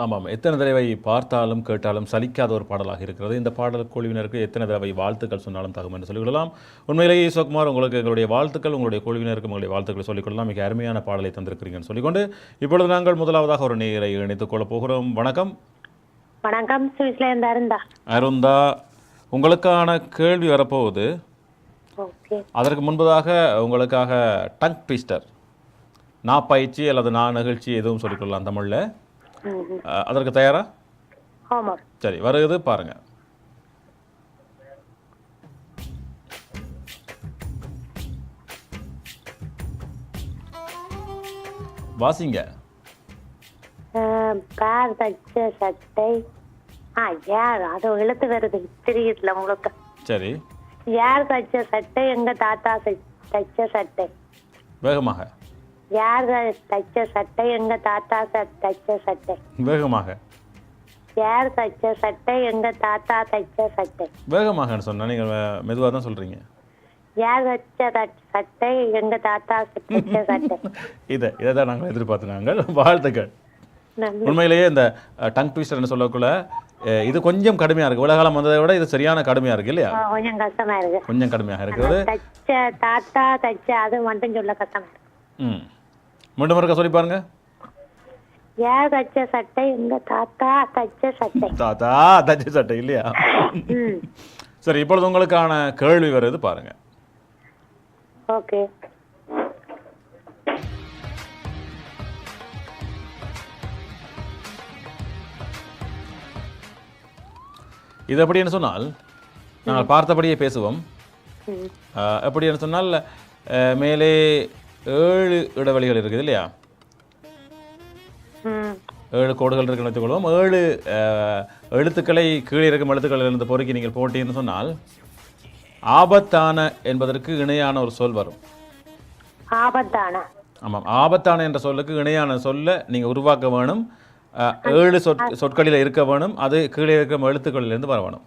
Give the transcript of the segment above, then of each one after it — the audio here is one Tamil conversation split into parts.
ஆமாம், எத்தனை தடவை பார்த்தாலும் கேட்டாலும் சலிக்காத ஒரு பாடலாக இருக்கிறது. இந்த பாடல் குழுவினருக்கு எத்தனை தடவை வாழ்த்துக்கள் சொன்னாலும் தகும் என்று சொல்லிக்கொள்ளலாம். உண்மையிலேயே ஈஸ்வகுமார், உங்களுக்கு எங்களுடைய வாழ்த்துக்கள், உங்களுடைய குழுவினருக்கு உங்களுடைய வாழ்த்துக்களை சொல்லிக்கொள்ளலாம். மிக அருமையான பாடலை தந்திருக்கிறீங்கன்னு சொல்லிக்கொண்டு இப்பொழுது நாங்கள் முதலாவதாக ஒரு நேயரை இணைத்துக் கொள்ளப் போகிறோம். வணக்கம். வணக்கம், சுவிஸ்லேருந்து அருந்தா. அருந்தா, உங்களுக்கான கேள்வி வரப்போகுது. அதற்கு முன்பதாக உங்களுக்காக டங் ட்விஸ்டர், நான் பயிற்சி அல்லது நான் நிகழ்ச்சி எதுவும் சொல்லிக்கொள்ளலாம் தமிழில். அதற்கு தயாரா? சரி, வருகிறது பாருங்க. வாசிங்க. கார் தச்ச சட்டை. யார் அது எழுத்து வருது தெரியல உங்களுக்கு? சரி. யார் தச்ச சட்டை? எங்க தாத்தா தச்ச சட்டை. வேகமாக. யார் தச்ச சட்டை? எங்க தாத்தா தச்ச சட்டை. வேகமாக. யார் தச்ச சட்டை? எங்க தாத்தா தச்ச சட்டை. வேகமாக சொன்னா நீங்க மெதுவா தான் சொல்றீங்க. யார் தச்ச சட்டை? எங்க தாத்தா தச்ச சட்டை. இதை நாங்கள் எதிர்பார்த்து நாங்கள் வாழ்த்துக்கள். உண்மையிலேயே இந்த டங் ட்விஸ்டர்னு சொல்லக்குள்ள இது கொஞ்சம் கடுமையா இருக்கு. உலகாலம் வந்ததை விட இது சரியான கடுமையா இருக்கு இல்லையா? கொஞ்சம் கஷ்டமா இருக்கு. கொஞ்சம் கடுமையாக இருக்கிறது. தச்ச தாத்தா தச்ச அது மட்டும் சொல்ல கஷ்டமா இருக்கு. மீண்டும் இருக்க சொல்லி பாருங்க. யார் தச்ச சட்டை? எங்க தாத்தா தச்ச சட்டை. தாத்தா தச்ச சட்டை இல்லையா? சரி, இப்பொழுது உங்களுக்கான கேள்வி வருது பாருங்க. ஓகே. இது எப்படின்னு சொன்னால், நாங்கள் பார்த்தபடியே பேசுவோம். எப்படின்னு சொன்னால், மேலே 7 இடைவெளிகள் இருக்குது இல்லையா? 7 கோடுகள் இருக்குன்னு வச்சுக்கொள்வோம். 7 எழுத்துக்களை கீழே இருக்கும் எழுத்துக்களிலிருந்து பொறுக்கி நீங்கள் போட்டீங்கன்னு சொன்னால், ஆபத்தான என்பதற்கு இணையான ஒரு சொல் வரும். ஆபத்தான? ஆமாம், ஆபத்தான என்ற சொல்லுக்கு இணையான சொல்ல நீங்கள் உருவாக்க வேணும். 7 சொற்களில் இருக்க வேணும். அது கீழே இருக்கும் எழுத்துக்களிலிருந்து வர வேணும்.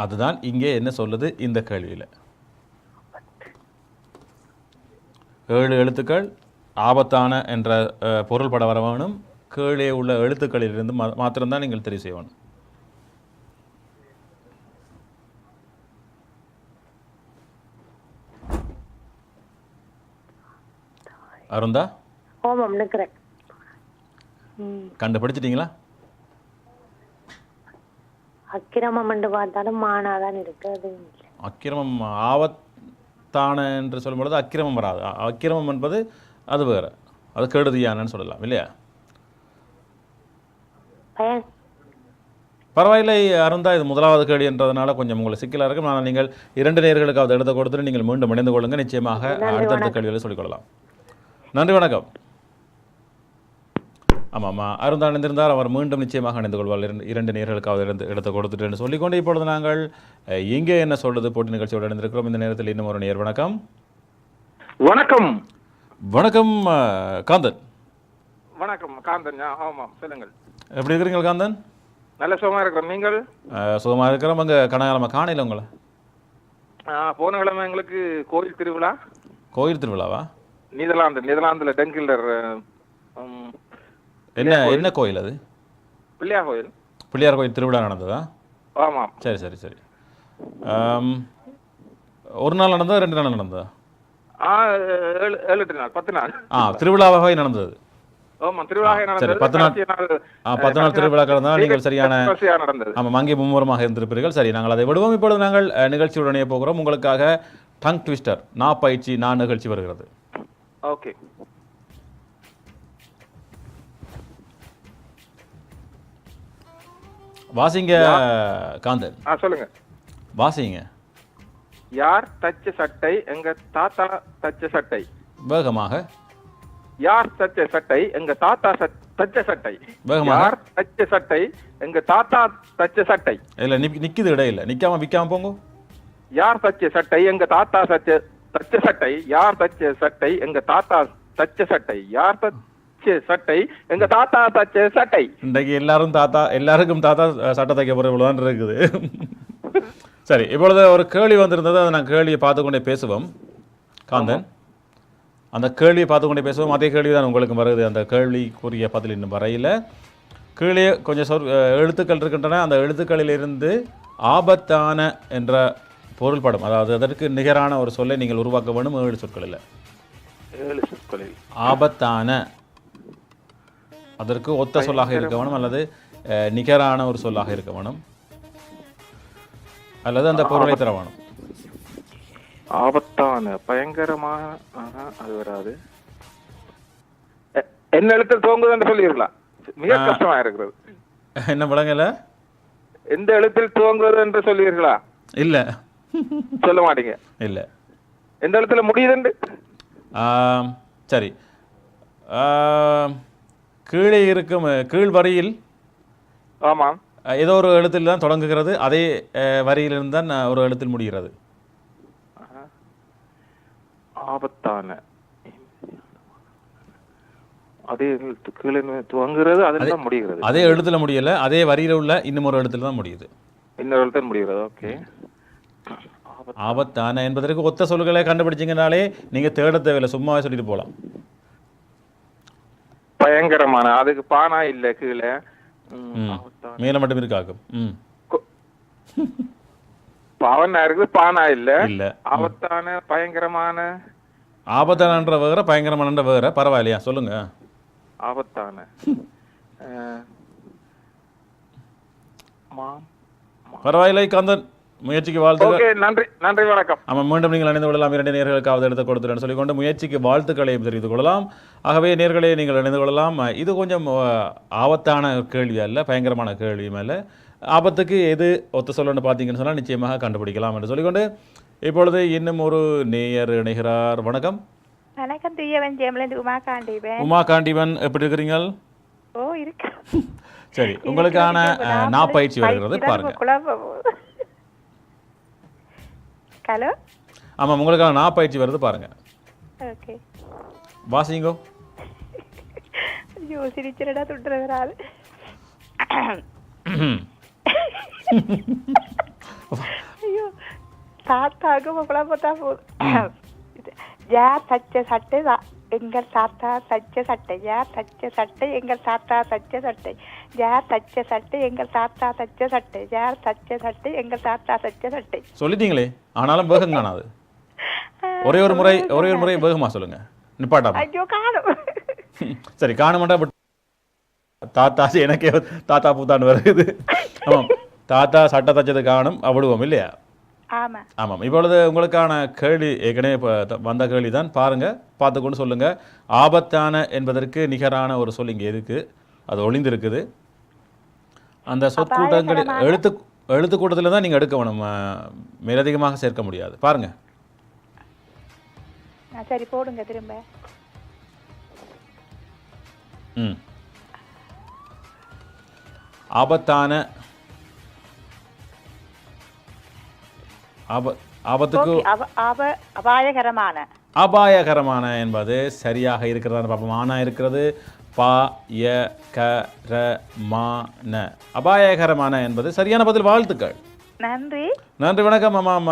அதுதான் இங்கே என்ன சொல்லுது இந்த கேள்வியில். 7 எழுத்துக்கள் ஆபத்தான என்ற பொருள் பட வர வேணும். கீழே உள்ள எழுத்துக்களிலிருந்து மாத்திரம்தான் நீங்கள் தெரிவு செய்யணும். அருந்தா, கண்டுபிடிச்சிட்டீங்களா? அக்கிரமம் என்று பார்த்தாலும் மானாதான் இருக்கு. அது அக்கிரமம் ஆபத்தான என்று சொல்லும் பொழுது அக்கிரமம் வராது. அக்கிரமம் என்பது அது வேற, அது கெடுதியானன்னு சொல்லலாம் இல்லையா? பரவாயில்லை அருந்தா, இது முதலாவது கேள்வி என்றதுனால கொஞ்சம் உங்களுக்கு சிக்கலாக இருக்கும். ஆனால் நீங்கள் 2 நேயர்களுக்காவது எடுத்து கொடுத்துட்டு நீங்கள் மீண்டும் இணைந்து கொள்ளுங்க. நிச்சயமாக அடுத்தடுத்த கேள்விகளை சொல்லிக்கொள்ளலாம். நன்றி, வணக்கம். ஆமாம்மா, அருந்தா இணைந்திருந்தால் அவர் மீண்டும் நிச்சயமாக இணைந்து கொள்வார். 2 நேயர்களுக்காவது எடுத்து கொடுத்துட்டு சொல்லிக்கொண்டு இப்பொழுது நாங்கள் இங்கே என்ன சொல்றது போட்டி நிகழ்ச்சியோடு இணைந்திருக்கிறோம். இந்த நேரத்தில் இன்னும் ஒரு நேயர். வணக்கம். வணக்கம். வணக்கம் காந்தன். வணக்கம் காந்தன். ஆமாம், சொல்லுங்கள். எப்படி இருக்கிறீங்க காந்தன்? நல்ல சுகமா இருக்கிறோம். நீங்கள்? சுகமாக இருக்கிறோம். அங்கே கனகாலமாக காணையில் உங்களை போன கிழமை எங்களுக்கு கோயில் திருவிழா. கோயில் திருவிழாவா? நெதர்லாந்துல டெங்கில்டர். என்ன கோயில் அது? பிள்ளையார் கோயில். பிள்ளையார் கோயில் திருவிழா நடந்ததா? ஆமாம். சரி சரி சரி. ஒரு நாள் நடந்ததா 2 நாள் நடந்ததா? 7-8 நாள், 10 நாள். திருவிழாவாக நடந்தது. ஆமாம், திருவிழாவாக நடந்தது. 10 நாள் திருவிழா கடந்தால் நீங்கள் சரியான நடந்தது. ஆமாம், அங்கே மும்முரமாக இருந்திருப்பீர்கள். சரி, நாங்கள் அதை விடுவோம். இப்பொழுது நாங்கள் நிகழ்ச்சியுடனே போகிறோம். உங்களுக்காக டங் ட்விஸ்டர், நான் பயிற்சி நான் நிகழ்ச்சி வருகிறது. ஓகே. வாசிங்க காந்தன். சொல்லுங்க. வாசிங்க. யார் தச்ச சட்டை? எங்க தாத்தா தச்ச சட்டை. வேகமாக. யார் தச்ச சட்டை? எங்க தாத்தா தச்ச சட்டை. வேகமாக. யார் தச்ச சட்டை? எங்க தாத்தா தச்ச சட்டை. இல்ல நிக்குது இடையில, நிக்காம விக்காம போங்க. யார் தச்ச சட்டை? எங்க தாத்தா தச்ச சட்டை. யார் தச்ச சட்டை? எங்க தாத்தா தச்ச சட்டை. யார் தச்ச சட்டை? எங்க தாத்தா தச்ச சட்டை. இன்றைக்கு எல்லாருக்கும் தாத்தா சட்டை தைக்க போறதான் இருக்குது. சரி, இப்பொழுது ஒரு கேள்வி வந்திருந்தது. அதை நான் கேள்வியை பார்த்து கொண்டே பேசுவோம். காந்தன், அந்த கேள்வியை பார்த்து கொண்டே பேசுவோம். அதே கேள்வி தான் உங்களுக்கு வருது. அந்த கேள்விக்குரிய பதில் இன்னும் வரையில் கீழே கொஞ்சம் எழுத்துக்கள் இருக்கின்றன. அந்த எழுத்துக்களிலிருந்து ஆபத்தான என்ற பொருள்படும், அதாவது அதற்கு நிகரான ஒரு சொல்லை நீங்கள் உருவாக்க வேண்டும். 7 சொற்களில் 7 சொற்களில் ஆபத்தான அதற்கு ஒத்த சொல்லாக இருக்க வேணும், அல்லது நிகரான ஒரு சொல்லாக இருக்க வேணும், அல்லது அந்த பொருளை தர வேணும். ஆபத்தான பயங்கரமான அது வராது. என்ன எழுத்தில் துவங்குதுன்னு சொல்லிருக்கலாம். மிக கஷ்டமா இருக்கிறது. என்ன விளங்கல? எந்த எழுத்தில் துவங்குறது என்று சொல்லுவீர்களா? இல்ல, சொல்ல மாட்டீங்க. இல்ல. எந்த எழுத்துல முடியுதுண்டு? சரி, கீழே இருக்கும் கீழ் வரியில் ஆமாம் ஏதோ ஒரு எழுத்தில் தான் தொடங்குகிறது, அதே வரியிலிருந்து தான் ஒரு எழுத்தில் முடிகிறது. ஆபத்தான அதே கீழே துவங்குறது, அதில் தான் முடிகிறது. அதே எழுத்துல முடியல, அதே வரியில உள்ள இன்னும் ஒரு எழுத்துல தான் முடியுது. இன்னொரு எழுத்துல முடிகிறது. ஓகே. ஆபத்தான என்பதற்கு ஒத்த சொல்களை கண்டுபிடிச்சிங்கனாலே நீங்க தேட தேவையில்லை, சும்மாவே சொல்லிட்டு போகலாம். பயங்கரமான, அதுக்கு பானா இல்ல, கீழே மேல மட்டும் இருக்காக்கும். பவனா இருக்குது, பானா இல்ல. இல்ல. ஆபத்தான பயங்கரமான. ஆபத்தானன்ற வேற, பயங்கரமான வேற. பரவாயில்லையா, சொல்லுங்க. ஆபத்தான பரவாயில்லை காந்தன், முயற்சிக்கு வாழ்த்துக்கள். நன்றி நன்றி, வணக்கம். ஆமாம், மீண்டும் நீங்கள் இணைந்து கொள்ளலாம். 2 நேர்களுக்காவது எடுத்து கொடுத்துன்னு சொல்லிக்கொண்டு முயற்சிக்கு வாழ்த்துக்களையும் தெரிவித்துக் கொள்ளலாம். ஆகவே நேர்களே நீங்கள் இணைந்து கொள்ளலாம். இது கொஞ்சம் ஆபத்தான கேள்வி அல்ல, பயங்கரமான கேள்வி மேலே. ஆபத்துக்கு எது ஒத்த சொல்லணும்னு பார்த்தீங்கன்னு சொன்னால் நிச்சயமாக கண்டுபிடிக்கலாம் என்று சொல்லிக்கொண்டு இப்பொழுது இன்னும் ஒரு நேயர் இணைகிறார். வணக்கம். வணக்கம். தூயவன் ஜெயமலேந்து உமா காண்டீவன். உமா காண்டீவன், எப்படி இருக்கிறீங்க? ஓ, இருக்கு. சரி, உங்களுக்கான பயிற்சி வருகிறது, பாருங்க. ஹலோ. ஆமாம், உங்களுக்கான பயிற்சி வருது, பாருங்க. ஓகே, வாசிங்கோ. ஐயோ, சிரிச்சிரடா துட்டுறவரால். ஐயோ, தாத்தாக்கு குழப்பத்தா போதும். யார் தச்ச சட்டை எங்கள் தாத்தா தச்ச சட்டை, யார் தச்ச சட்டை எங்கள் தாத்தா தச்ச சட்டை, யார் தச்ச சட்டை எங்கள் தாத்தா தச்ச சட்டை, யார் தச்ச சட்டை எங்கள் தாத்தா தச்ச சட்டை. சொல்லிட்டீங்களே, ஆனாலும் வேகம் காணாது. ஒரே ஒரு முறை வேகமா சொல்லுங்க, நிப்பாட்டாம. ஐயோ, காணும். சரி, காணுமாட்டா. பட் தாத்தா, எனக்கே தாத்தா பூத்தான்னு வருது. ஆமாம், தாத்தா சட்டை தச்சது காணும் அவிடுவோம் இல்லையா? ஆமா. ஆமாம். இப்பொழுது உங்களுக்கான கேள்வி ஏற்கனவே வந்த கேள்வி தான், பாருங்க, பார்த்துக்கொண்டு சொல்லுங்க. ஆபத்தான என்பதற்கு நிகரான ஒரு சொல் இங்கே இருக்கு, அது ஒளிந்திருக்குது. அந்த சொற்கூட்டங்கள் எழுத்து கூட்டத்தில் தான் நீங்கள் எடுக்க வேணும், மேலதிகமாக சேர்க்க முடியாது. பாருங்க. சரி, போடுங்க திரும்ப. ஆபத்தான, ஆபத்துக்கு அபாயகரமான. அபாயகரமான என்பது சரியாக இருக்கிறதா பார்ப்போம். ஆனா இருக்கிறது, பா ய க ர மா ந. அபாயகரமான என்பது சரியான பதில். வாழ்த்துக்கள். நன்றி. நன்றி, வணக்கம். ஆமாம்,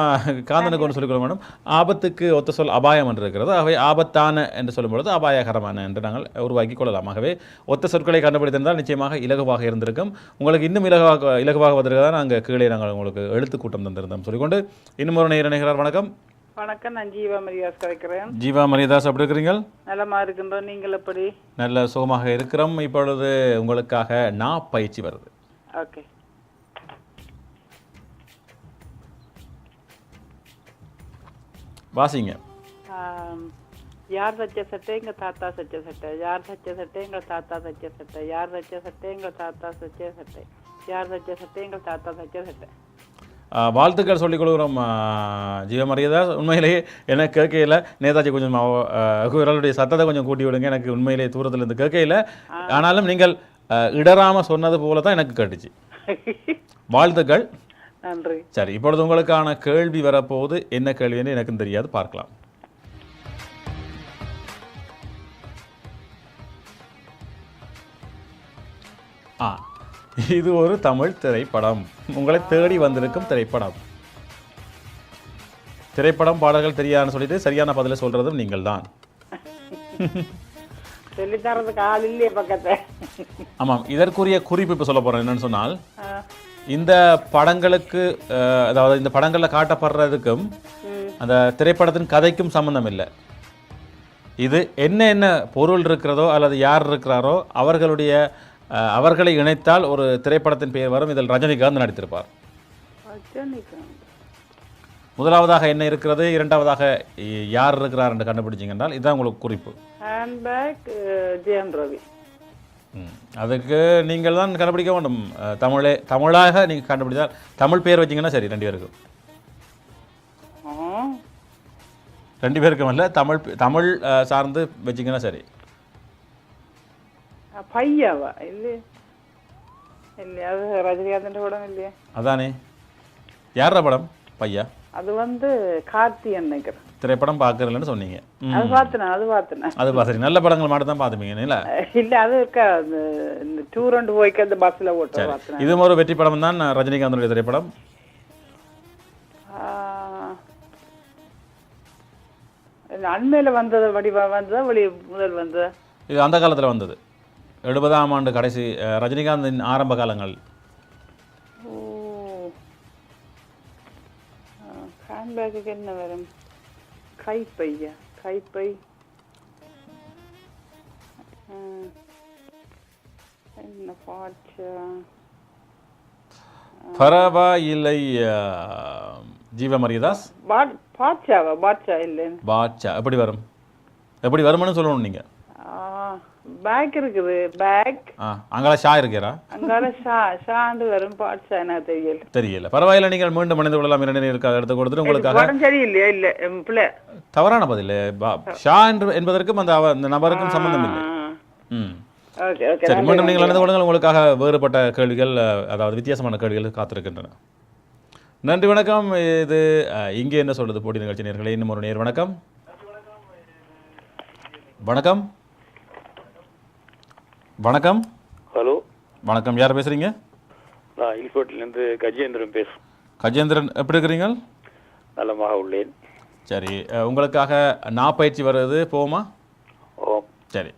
காந்தனுக்கு ஒன்று சொல்லிக்கொள்ள மேடம். ஆபத்துக்கு ஒத்த சொல் அபாயம் என்று இருக்கிறது. ஆகவே ஆபத்தான என்று சொல்லும்பொழுது அபாயகரமான என்று நாங்கள் உருவாக்கி கொள்ளலாம். ஆகவே ஒத்த சொற்களை கண்டுபிடித்திருந்தால் நிச்சயமாக இலகுவாக இருந்திருக்கும். உங்களுக்கு இன்னும் இலகுவாக வந்திருக்கிறதா நாங்கள் கீழே நாங்கள் உங்களுக்கு எழுத்து கூட்டம் தந்திருந்தோம் சொல்லிக்கொண்டு இன்னும் ஒரு நேயர் இணைகிறார். வணக்கம். வணக்கம், நான் ஜீவா மரியாஸ் கலைக்கிறேன். ஜீவா மரியதாஸ், எப்படி இருக்கிறீங்க? நலமா இருக்கின்றோம், நீங்கள் எப்படி? நல்ல சுகமாக இருக்கிறோம். இப்பொழுது உங்களுக்காக பயிற்சி வருது. ஓகே. வாசிங்க. யார் தச்ச சட்டை எங்கள் தாத்தா தச்ச சட்டை, யார் தச்ச சட்டை எங்கள் தாத்தா தச்ச சட்டை, யார் தச்ச சட்டை எங்கள் தாத்தா தச்ச சட்டை, யார் தச்ச சட்டை எங்கள் தாத்தா தச்ச சட்டை. வாழ்த்துக்கள் சொல்லிக் கொடுக்குறோம் ஜீவமரியதா. உண்மையிலேயே எனக்கு கேட்கையில் நேதாஜி கொஞ்சம் குரலுடைய சத்தத்தை கொஞ்சம் கூட்டி விடுங்க, எனக்கு உண்மையிலேயே தூரத்தில் இருந்து கேட்கையில். ஆனாலும் நீங்கள் இடராமல் சொன்னது போல தான் எனக்கு கேட்டுச்சு. வாழ்த்துக்கள். நன்றி. சரி, இப்பொழுது உங்களுக்கான கேள்வி வரப்போகுது. என்ன கேள்வின்னு எனக்கும் தெரியாது, பார்க்கலாம். இது ஒரு தமிழ் திரைப்படம், உங்களை தேடி வந்திருக்கும் திரைப்படம். திரைப்படம் பாடல்கள் தெரியாதுன்னு சொல்லிட்டு சரியான பதிலை சொல்றதும் நீங்கள் தான். சொல்லி தரதுக்கு ஆள் இல்லையே பக்கத்தை. ஆமாம், இதற்குரிய குறிப்பு இப்போ சொல்ல போகிறேன். என்னன்னு சொன்னால், ஆ. இந்த படங்களுக்கு அதாவது இந்த படங்களில் காட்டப்படுறதுக்கும் அந்த திரைப்படத்தின் கதைக்கும் சம்மந்தம் இல்லை. இது என்ன என்ன பொருள் இருக்கிறதோ அல்லது யார் இருக்கிறாரோ அவர்களை இணைத்தால் ஒரு திரைப்படத்தின் பெயர் வரும். இதில் ரஜினிகாந்த் நடித்திருப்பார். ரஜினிகாந்த். முதலாவதாக என்ன இருக்கிறது, இரண்டாவதாக யார் இருக்கிறார் என்று கண்டுபிடிச்சிங்க என்றால் இதுதான் உங்களுக்கு குறிப்பு. ஹேண்ட்பேக் ஜெயம் ரவி. அதுக்கு நீங்கள் தான் கண்டுபிடிக்க வேண்டும். தமிழாக நீங்கள் கண்டுபிடித்தால் தமிழ் பேர் வச்சிங்கன்னா சரி. 2 பேருக்கும், 2 பேருக்கும் இல்லை, தமிழ் சார்ந்து வச்சிங்கன்னா சரி. பையாவா? இல்லையே, இல்லையா, அது ரஜினிகாந்தன் படம் இல்லையே. அதானே, யார படம் பையா? அது கார்த்தியன் நினைக்கிறேன். திரைப்படம் பார்க்கறதுலன்னு சொன்னீங்க. அது பார்த்தேன். அது பார்த்து நல்ல படங்கள் மட்டும் தான் பார்த்துப்பீங்க இல்லை? இல்லை, அது இருக்கா, இந்த டூர் அண்ட் போய்க்கு அந்த பஸ்ஸில் ஓட்ட பார்த்தேன். இதுவும் ஒரு வெற்றி படம் தான், ரஜினிகாந்தனுடைய திரைப்படம். அண்மையில் வந்தது, வந்ததா முதல் வந்தது? இது அந்த காலத்தில் வந்தது, 70ஆம் ஆண்டு கடைசி, ரஜினிகாந்தின் ஆரம்ப காலங்கள். ஹேண்ட்பேக்கு என்ன வரும்? கைப்பையா? கைப்பை என்ன பாட்சா? பரவாயில்லை ஜீவமரியதாஸ். பாட்சாவா? பாட்சா இல்லை, பாட்சா எப்படி வரும்? எப்படி வரும்னு சொல்லணும் நீங்கள். பேக் இருக்குது, பேக். அங்கால ஷா இருக்கிறா? அங்கால ஷாண்டு வரும், பாட்சா என்ன தெரியல. பரவாயில்ல, நீங்கள் மீண்டும் மனித விடலாம். 2 நேரம் எடுத்து கொடுத்துட்டு உங்களுக்காக. சரியில்லையா? இல்லை, பிள்ளை தவறான பதில். ஷா என்பதற்கும் அந்த நபருக்கும் சம்பந்தம் இல்லை. சரி, மீண்டும் நீங்கள் நடந்து கொடுங்கள். உங்களுக்காக வேறுபட்ட கேள்விகள், அதாவது வித்தியாசமான கேள்விகள் காத்திருக்கின்றன. நன்றி, வணக்கம். இது இங்கே என்ன சொல்றது போட்டி நிகழ்ச்சி நேயர்களே. இன்னும் ஒரு நேர். வணக்கம். வணக்கம். வணக்கம். ஹலோ, வணக்கம். யார் பேசுறீங்க? நான் இல்போட்டிலிருந்து கஜேந்திரன் பேசுகிறேன். கஜேந்திரன், எப்படி இருக்கிறீங்க? நலமாக உள்ளேன். சரி, உங்களுக்காக நான் பயிற்சி வருது, போமா? ஓ, சரி.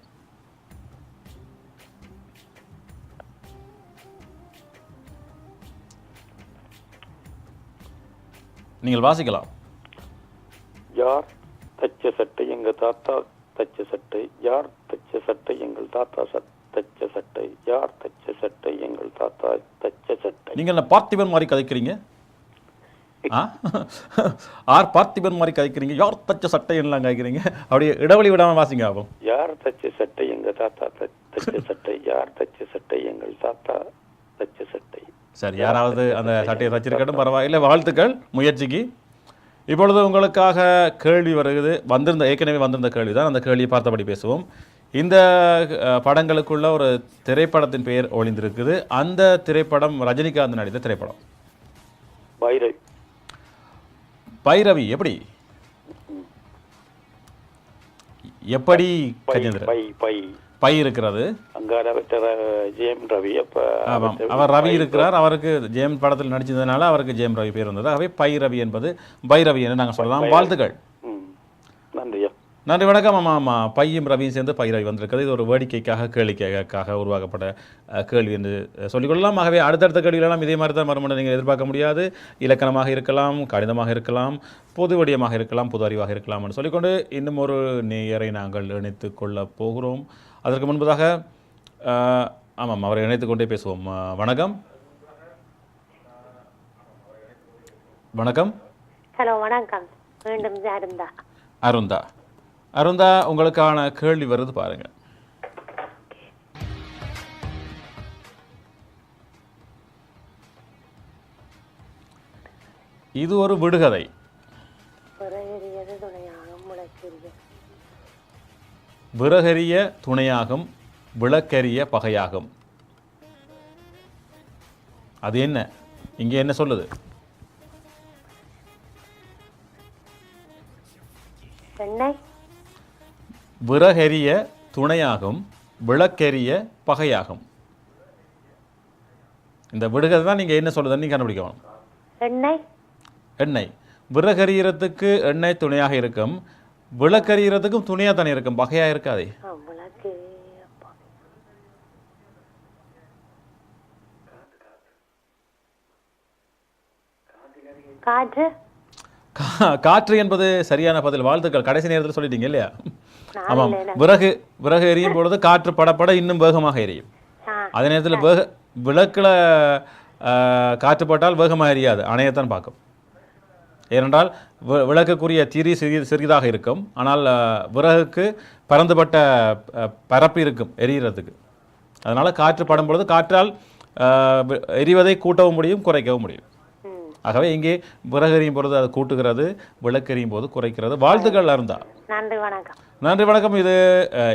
நீங்கள் வாசிக்கலாம். யார் தச்ச சட்டை எங்க தாத்தா தச்ச சட்டை, யார் தச்ச சட்டை எங்கள் தாத்தா தச்ச சட்டை, யார் தச்ச சட்டை எங்கள் தாத்தா தச்ச சட்டை. நீங்கள் என்ன பார்த்திபன் மாதிரி கதைக்கிறீங்க? பார்த்திபன் மாதிரி கதைக்கிறீங்க. யார் தச்ச சட்டை எல்லாம் கதைக்கிறீங்க. அப்படியே இடைவெளி விடாம வாசிங்க. ஆகும். யார் தச்ச சட்டை எங்க தாத்தா தச்ச சட்டை, யார் தச்ச சட்டை எங்கள் தாத்தா தச்ச சட்டை. சரி, யாராவது அந்த சட்டையை தச்சிருக்கட்டும், பரவாயில்லை. வாழ்த்துக்கள் முயற்சிக்கு. இப்பொழுது உங்களுக்காக கேள்வி வருகிறது. ஏற்கனவே வந்திருந்த கேள்வி தான். அந்த கேள்வியை பார்த்தபடி பேசுவோம். இந்த படங்களுக்குள்ள ஒரு திரைப்படத்தின் பெயர் ஒளிந்திருக்குது. அந்த திரைப்படம் ரஜினிகாந்த் நடித்த திரைப்படம். பைரவி. பைரவி எப்படி? எப்படி கஜேந்திரன்? பை இருக்கிறது. ஜெயம் ரவி. ஆமாம், அவர் ரவி இருக்கிறார். அவருக்கு ஜெயம் படத்தில் நடிச்சதுனால அவருக்கு ஜெயம் ரவி பேர் வந்தது. ஆகவே பைரவி என்பது பைரவி என்று நாங்கள் சொல்லலாம். வாழ்த்துக்கள். நன்றியா. நன்றி, வணக்கம். ஆமாம், பையும் ரவியும் சேர்ந்து பைரவி வந்திருக்கிறது. இது ஒரு வேடிக்கைக்காக கேளிக்கைக்காக உருவாக்கப்பட்ட கேள்வி என்று சொல்லிக்கொள்ளலாம். ஆகவே அடுத்தடுத்த கேள்விகளெல்லாம் இதே மாதிரி தான் மறுமணம் நீங்கள் எதிர்பார்க்க முடியாது. இலக்கணமாக இருக்கலாம், கணிதமாக இருக்கலாம், பொது வடிவமாக இருக்கலாம், பொது அறிவாக இருக்கலாம் என்று சொல்லிக்கொண்டு இன்னும் ஒரு நேயரை நாங்கள் இணைத்து கொள்ள போகிறோம். அதற்கு முன்பதாக ஆமாம், அவரை இணைத்து கொண்டே பேசுவோம். வணக்கம். வணக்கம். ஹலோ, வணக்கம். மீண்டும் அருந்தா. அருந்தா, உங்களுக்கான கேள்வி வருது பாருங்க. இது ஒரு விடுகதை. விறகெரிய துணையாகும், விளக்கெரிய பகையாகும். அது என்ன? இங்கே என்ன சொல்லுது? விறகெரிய துணையாகும், விளக்கெரிய பகையாகும். இந்த விடுகதை தான் நீங்க என்ன சொல்லுதுன்னு நீங்க கண்டுபிடிக்கணும். எண்ணெய். விறகெரியறதுக்கு எண்ணெய் துணையாக இருக்கும். விளக்கறிகிறதுக்கும் துணியாக தானே இருக்கும், வகையாக இருக்காதே. விளக்கு காற்று காற்று என்பது சரியான பதில். வாழ்த்துக்கள். கடைசி நேரத்தில் சொல்லிட்டீங்க இல்லையா? நான் ஆமாம். இல்ல, விறகு எரியும் பொழுது காற்று படப்பட இன்னும் வேகமாக எரியும். அதே நேரத்தில் விளக்கில் காற்று பட்டால் வேகமாக எரியாது, அணையத்தான் பார்க்கும். ஏனென்றால் விளக்குக்குரிய திரி சிறிதாக இருக்கும், ஆனால் விறகுக்கு பரந்துபட்ட பரப்பு இருக்கும் எரிகிறதுக்கு. அதனால் காற்று படும் பொழுது காற்றால் எரிவதை கூட்டவும் முடியும், குறைக்கவும் முடியும். ஆகவே இங்கே விறகு எரியும் பொழுது அது கூட்டுகிறது, விளக்கு எரியும் போது குறைக்கிறது. வாழ்த்துக்கள் அருந்தா. நன்றி வணக்கம். நன்றி வணக்கம். இது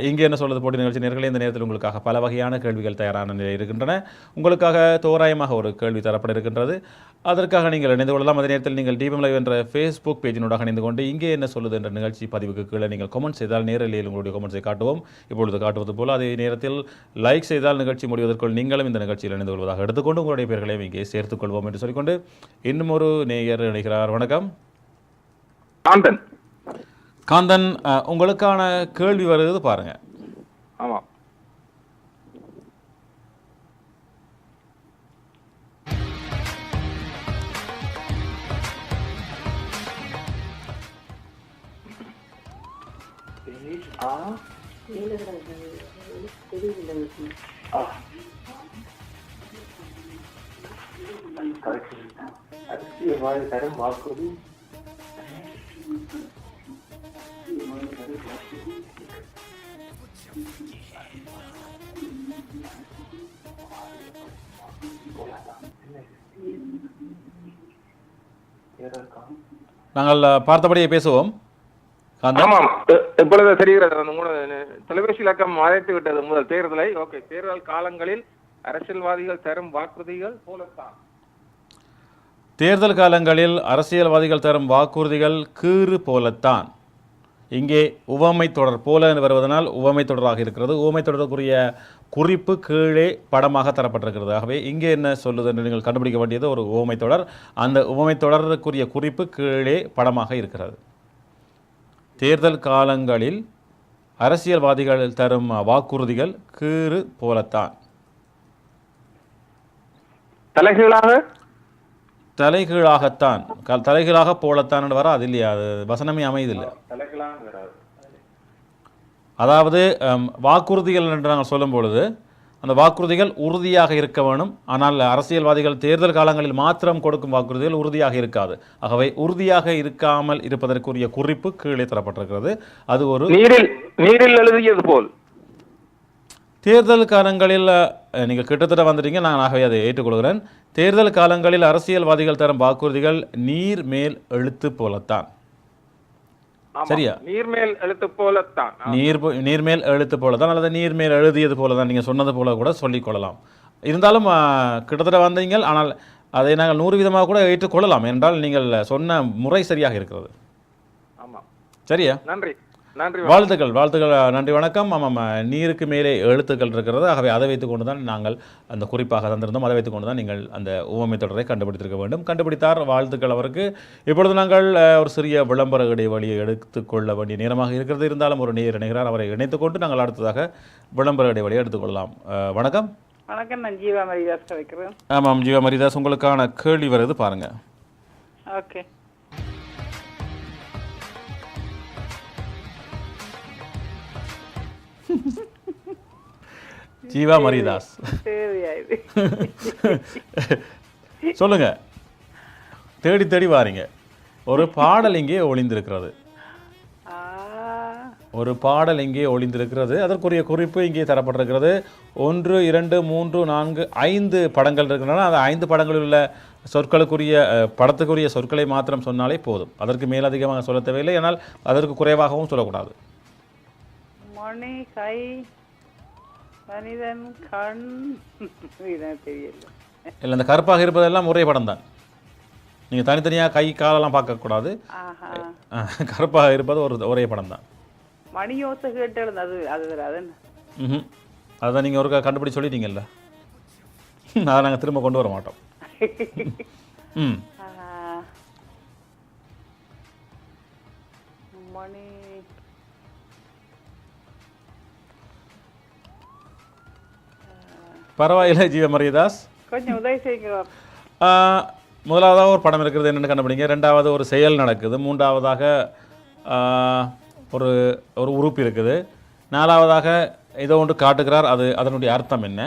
இங்கே என்ன சொல்வது போட்டி நிகழ்ச்சி நேர்களே. இந்த நேரத்தில் உங்களுக்காக பல வகையான கேள்விகள் தயாரான நிலையில் இருக்கின்றன. உங்களுக்காக தோராயமாக ஒரு கேள்வி தரப்பட இருக்கின்றது. அதற்காக நீங்கள் இணைந்து கொள்ளலாம். அதே நேரத்தில் நீங்கள் டிஎம் லைவ் என்ற ஃபேஸ்புக் பேஜினூடாக இணைந்து கொண்டு இங்கே என்ன சொல்லுது என்ற நிகழ்ச்சி பதிவுக்கு கீழே நீங்கள் கமெண்ட் செய்தால் நேரலையில் உங்களுடைய கமெண்ட்ஸை காட்டுவோம். இப்பொழுது காட்டுவது போல் அதே நேரத்தில் லைக் செய்தால் நிகழ்ச்சி முடிவதற்குள் நீங்களும் இந்த நிகழ்ச்சியில் இணைந்து கொள்வதாக எடுத்துக்கொண்டு உங்களுடைய பெயர்களையும் இங்கே சேர்த்துக் கொள்வோம் என்று சொல்லிக்கொண்டு இன்னும் ஒரு நேயர் இணைகிறார். வணக்கம் காந்தன். உங்களுக்கான கேள்வி வருகிறது பாருங்க. ஆமாம். தரும் வாக்குறுதி நாங்கள் பார்த்தபடியே பேசுவோம். ஆமாம். இப்பொழுது தெரிகிறது. தொலைபேசி இலக்கம் அழைத்து விட்டது முதல் தேர்தலை. ஓகே. தேர்தல் காலங்களில் அரசியல்வாதிகள் தரும் வாக்குறுதிகள் போலத்தான். தேர்தல் காலங்களில் அரசியல்வாதிகள் தரும் வாக்குறுதிகள் கீறு போலத்தான். இங்கே உவமை தொடர் போல வருவதனால் உவமை தொடராக இருக்கிறது. உவமை தொடருக்குரிய குறிப்பு கீழே படமாக தரப்பட்டிருக்கிறது. ஆகவே இங்கே என்ன சொல்லுது என்று நீங்கள் கண்டுபிடிக்க வேண்டியது ஒரு உவமை தொடர். அந்த உவமை தொடருக்குரிய குறிப்பு கீழே படமாக இருக்கிறது. தேர்தல் காலங்களில் அரசியல்வாதிகள் தரும் வாக்குறுதிகள் கீறு போலத்தான். தலைகீழாகத்தான். தலைகீழாக போலத்தான் வர அது இல்லையா? அது வசனமே அமைதில்லை. அதாவது வாக்குறுதிகள் என்று நாங்கள் சொல்லும் பொழுது அந்த வாக்குறுதிகள் உறுதியாக இருக்க வேணும். ஆனால் அரசியல்வாதிகள் தேர்தல் காலங்களில் மாத்திரம் கொடுக்கும் வாக்குறுதிகள் உறுதியாக இருக்காது. ஆகவே உறுதியாக இருக்காமல் இருப்பதற்குரிய குறிப்பு கீழே தரப்பட்டிருக்கிறது. அது ஒரு நீரில் எழுதியது போல். தேர்தல் காலங்களில் நீங்கள் கிட்டத்தட்ட வந்துட்டீங்க. நான் ஆகவே அதை ஏற்றுக்கொள்கிறேன். தேர்தல் காலங்களில் அரசியல்வாதிகள் தரும் வாக்குறுதிகள் நீர் மேல் எழுத்து போலத்தான். சரியா? நீர்மேல் எழுத்து போலத்தான். நீர்மேல் எழுத்து போலத்தான் அல்லது நீர்மேல் எழுதியது போலதான். நீங்கள் சொன்னது போல கூட சொல்லிக்கொள்ளலாம். இருந்தாலும் கிட்டத்தட்ட வந்தீங்க. ஆனால் அதை நாங்கள் 100% கூட ஏற்றுக்கொள்ளலாம். என்றால் நீங்கள் சொன்ன முறை சரியாக இருக்கிறது. ஆமாம். சரியா? நன்றி. வாழ்த்துக்கள். நன்றி வணக்கம். ஆமாம், நீருக்கு மேலே எழுத்துக்கள் இருக்கிறது. ஆகவே அதை வைத்துக்கொண்டு தான் நாங்கள் அந்த குறிப்பாக தந்திருந்தோம். அதை வைத்துக்கொண்டு தான் நீங்கள் அந்த உவமை தொடரை கண்டுபிடித்திருக்க வேண்டும். கண்டுபிடித்தார். வாழ்த்துக்கள் அவருக்கு. இப்பொழுது நாங்கள் ஒரு சிறிய விளம்பர இடைவெளியை எடுத்துக்கொள்ள வேண்டிய நேரமாக இருக்கிறது. இருந்தாலும் ஒரு நேர் இணைகிறார். அவரை இணைத்துக்கொண்டு நாங்கள் அடுத்ததாக விளம்பர இடைவெளியை எடுத்துக்கொள்ளலாம். வணக்கம். வணக்கம். நான் ஜீவா மரிதாஸ் கலைக்கிறேன். ஆமாம் ஜீவா மரிதாஸ், உங்களுக்கான கேள்வி வருது பாருங்க. ஓகே. ஜீவா மரிதாஸ் சொல்லுங்க. தேடி தேடி வாரீங்க. ஒரு பாடல் இங்கே ஒளிந்திருக்கிறது. அதற்குரிய குறிப்பு இங்கே தரப்பட்டிருக்கிறது. 1, 2, 3, 4, 5 படங்கள் இருக்கின்றன. அந்த 5 படங்களில் உள்ள சொற்களுக்குரிய படத்துக்குரிய சொற்களை மாத்திரம் சொன்னாலே போதும். அதற்கு மேலதிகமாக சொல்ல தேவையில்லை. ஆனால் அதற்கு குறைவாகவும் சொல்லக்கூடாது. மணி, கை, மனிதன், கண், தெரியல. இல்லை, இந்த கருப்பாக இருப்பதெல்லாம் ஒரே படம் தான். நீங்கள் தனித்தனியாக கை காலெல்லாம் பார்க்கக்கூடாது. கருப்பாக இருப்பது ஒரே படம் தான். மணி யோசை கேட்டு அதுதான் நீங்கள் ஒரு கண்டுபிடிச்சு சொல்லிட்டீங்கல்ல. அதை நாங்கள் திரும்ப கொண்டு வர மாட்டோம். மணி பரவாயில்லை ஜீவமரியதாஸ். கொஞ்சம் உதவி செய்யுங்க. முதலாவதாக ஒரு படம் இருக்கிறது என்னென்னு கண்டுபிடிங்க. ரெண்டாவது ஒரு செயல் நடக்குது. மூன்றாவதாக ஒரு ஒரு உறுப்பு இருக்குது. நாலாவதாக ஏதோ ஒன்று காட்டுகிறார், அது அதனுடைய அர்த்தம் என்ன.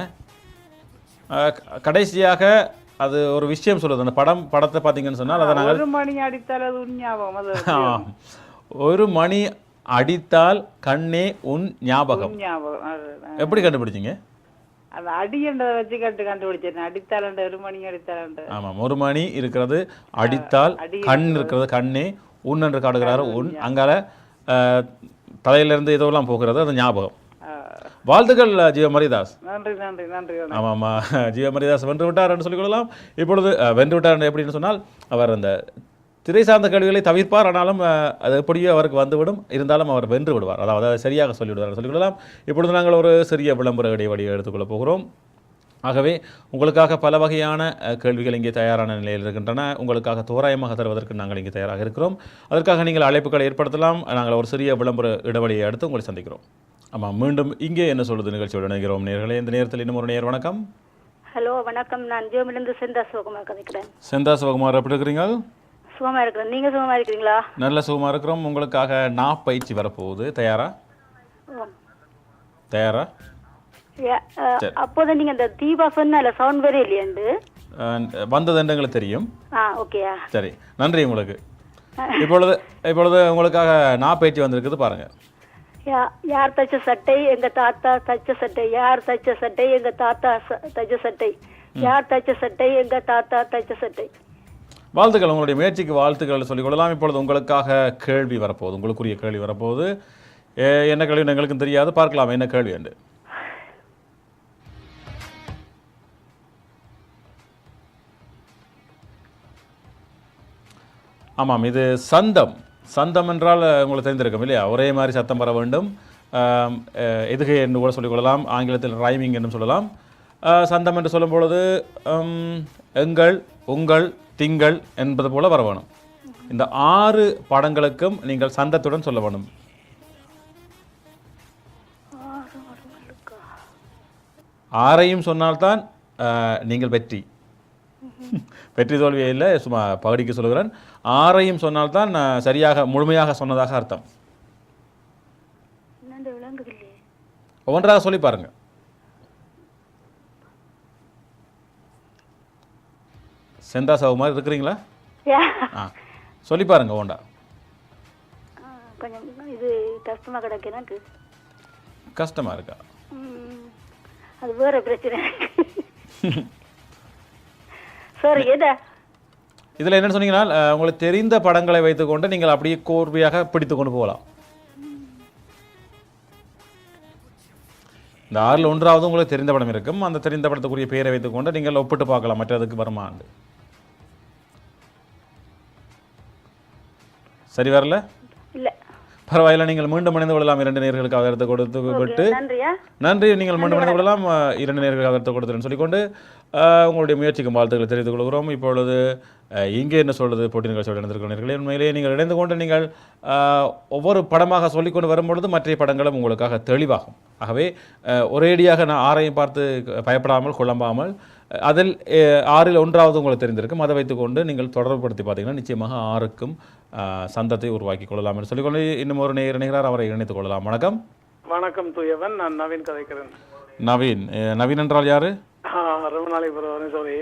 கடைசியாக அது ஒரு விஷயம் சொல்லுது. அந்த படத்தை பார்த்தீங்கன்னு சொன்னால் அதை நாங்கள் 1 மணி அடித்தால் அது உன் ஞாபகம். அது 1 மணி அடித்தால் கண்ணே உன் ஞாபகம். உன் ஞாபகம். அது எப்படி கண்டுபிடிச்சிங்க? அந்த அடின்றதை வச்சு கண்டுபிடிச்சேன். அடித்தால் 1 மணி அடித்தால். ஆமாம், 1 மணி இருக்கிறது, அடித்தால் கண் இருக்கிறது, கண்ணே உன் என்று காட்டுகிறாரு. உன் அங்கால தலையிலிருந்து இதெல்லாம் போகிறது, அது ஞாபகம். வாழ்த்துக்கள் ஜீவமரிதாஸ். நன்றி நன்றி நன்றி. ஆமாம் ஜீவமரிதாஸ் வென்று விட்டார் என்று சொல்லிக்கொள்ளலாம். இப்பொழுது வென்று விட்டார் எப்படின்னு சொன்னால் அவர் அந்த திரை சார்ந்த கேள்விகளை தவிர்ப்பார். ஆனாலும் அது எப்படியோ அவருக்கு வந்துவிடும். இருந்தாலும் அவர் வென்று விடுவார், அதாவது அதை சரியாக சொல்லிவிடுவார் சொல்லிக்கொள்ளலாம். இப்பொழுது நாங்கள் ஒரு சிறிய விளம்பர இடைவெளியை எடுத்துக்கொள்ளப் போகிறோம். ஆகவே உங்களுக்காக பல வகையான கேள்விகள் இங்கே தயாரான நிலையில் இருக்கின்றன. உங்களுக்காக தோராயமாக தருவதற்கு நாங்கள் இங்கே தயாராக இருக்கிறோம். அதற்காக நீங்கள் அழைப்புகளை ஏற்படுத்தலாம். நாங்கள் ஒரு சிறிய விளம்பர இடைவெளியை அடுத்து உங்களை சந்திக்கிறோம். ஆமாம், மீண்டும் இங்கே என்ன சொல்வது நிகழ்ச்சியோடு இணைகிறோம் நேர்களே. இந்த நேரத்தில் இன்னும் ஒரு நேர். வணக்கம். ஹலோ வணக்கம், நான் ஜோமிலிருந்து செந்தா சிவகுமார் கதைக்கிறேன். செந்தா சிவகுமார், எப்படி இருக்கிறீங்க? சுகமா இருக்கிறேன், நீங்க சுகமா இருக்கிறீங்களா? நல்ல சுகமாக இருக்கிறோம். உங்களுக்காக பயிற்சி வரப்போகுது. தயாரா? அப்போதான் நீங்க இந்த தீபா சொன்ன சவுண்ட் வேற இல்லையாண்டு வந்தது என்று எங்களுக்கு தெரியும். ஓகேயா, சரி, நன்றி உங்களுக்கு. இப்பொழுது உங்களுக்காக பயிற்சி வந்திருக்குது, பாருங்க. யார் தச்ச சட்டை எங்க தாத்தா தச்ச சட்டை, யார் தச்ச சட்டை எங்க தாத்தா தச்ச சட்டை, யார் தச்ச சட்டை எங்க தாத்தா தச்ச சட்டை. வாழ்த்துக்கள், உங்களுடைய முயற்சிக்கு வாழ்த்துக்கள் சொல்லிக் கொள்ளலாம். இப்பொழுது உங்களுக்காக கேள்வி வரப்போகுது, உங்களுக்குரிய கேள்வி வரப்போகுது. என்ன கேள்வி எங்களுக்கும் தெரியாது, பார்க்கலாம் என்ன கேள்வி என்று. ஆமாம், இது சந்தம் என்றால் உங்களுக்கு தெரிந்திருக்கும் இல்லையா? ஒரே மாதிரி சத்தம் வர வேண்டும். எதுகை என்று கூட சொல்லிக்கொள்ளலாம், ஆங்கிலத்தில் ரைமிங் என்றும் சொல்லலாம். சந்தம் என்று சொல்லும் பொழுது எங்கள், உங்கள், திங்கள் என்பது போல வர வேணும். இந்த 6 படங்களுக்கும் நீங்கள் சந்தத்துடன் சொல்ல வேணும். 6ஐயும் சொன்னால்தான் நீங்கள் வெற்றி. வெற்றி தோல்வியே இல்லை, சும்மா பகுதிக்கு சொல்லுகிறேன். 6ஐயும் சொன்னால்தான் சரியாக முழுமையாக சொன்னதாக அர்த்தம். ஒவ்வொன்றாக சொல்லி பாருங்க. செந்தா சவுமார் இருக்கிறீங்களா? சொல்லி பாருங்க ஒவ்வொன்றா. கொஞ்சம் இது கஷ்டமா கிடக்கு எனக்கு. கஷ்டமா இருக்கா? அது வேற பிரச்சனை. இதில் என்ன சொன்னீங்கன்னா உங்களுக்கு தெரிந்த படங்களை வைத்துக்கொண்டு நீங்கள் அப்படியே கோர்வையாக பிடித்து கொண்டு போகலாம். இந்த 6ல் 1ஆவது உங்களுக்கு தெரிந்த படம் இருக்கும். அந்த தெரிந்த படத்துக்குரிய பெயரை வைத்துக்கொண்டு நீங்கள் ஒப்பிட்டு பார்க்கலாம் மற்றதுக்கு வருமாண்டு. சரி, வரல? பரவாயில்ல, நீங்கள் மீண்டும் இணைந்து கொள்ளலாம். 2 நேர்களுக்கு ஆதரத்தை கொடுத்து விட்டு நன்றி. நீங்கள் மீண்டும் இணைந்து கொள்ளலாம். 2 நேர்களுக்கு ஆதரத்தை கொடுத்துன்னு சொல்லிக்கொண்டு உங்களுடைய முயற்சிக்கும் வாழ்த்துக்களை தெரிவித்துக் கொள்கிறோம். இப்பொழுது இங்கே என்ன சொல்வது போட்டி நிகழ்ச்சியோடு இணைந்திருக்கிறீர்களே, உண்மையிலேயே நீங்கள் இணைந்து கொண்டு நீங்கள் ஒவ்வொரு படமாக சொல்லிக்கொண்டு வரும்பொழுது மற்ற படங்களும் உங்களுக்காக தெளிவாகும். ஆகவே ஒரேடியாக நான் 6ஐயும் பார்த்து பயப்படாமல் குழம்பாமல் அதில் 6ல் 1ஆவது உங்களுக்கு தெரிந்திருக்கும். அதை வைத்துக்கொண்டு நீங்கள் தொடர்புபடுத்தி பார்த்தீங்கன்னா நிச்சயமாக 6க்கும் சந்தத்தை உருவாக்கி கொள்ளலாம் என்று சொல்லிக்கொண்டு இன்னும் ஒரு நேயர் இணைகிறார், அவரை இணைத்துக் கொள்ளலாம். வணக்கம். வணக்கம் தூயவன், நான் நவீன் கதைக்கிறேன். நவீன் என்றால் யாரு? ரொம்ப நாளைக்கு பிறகு சாரி.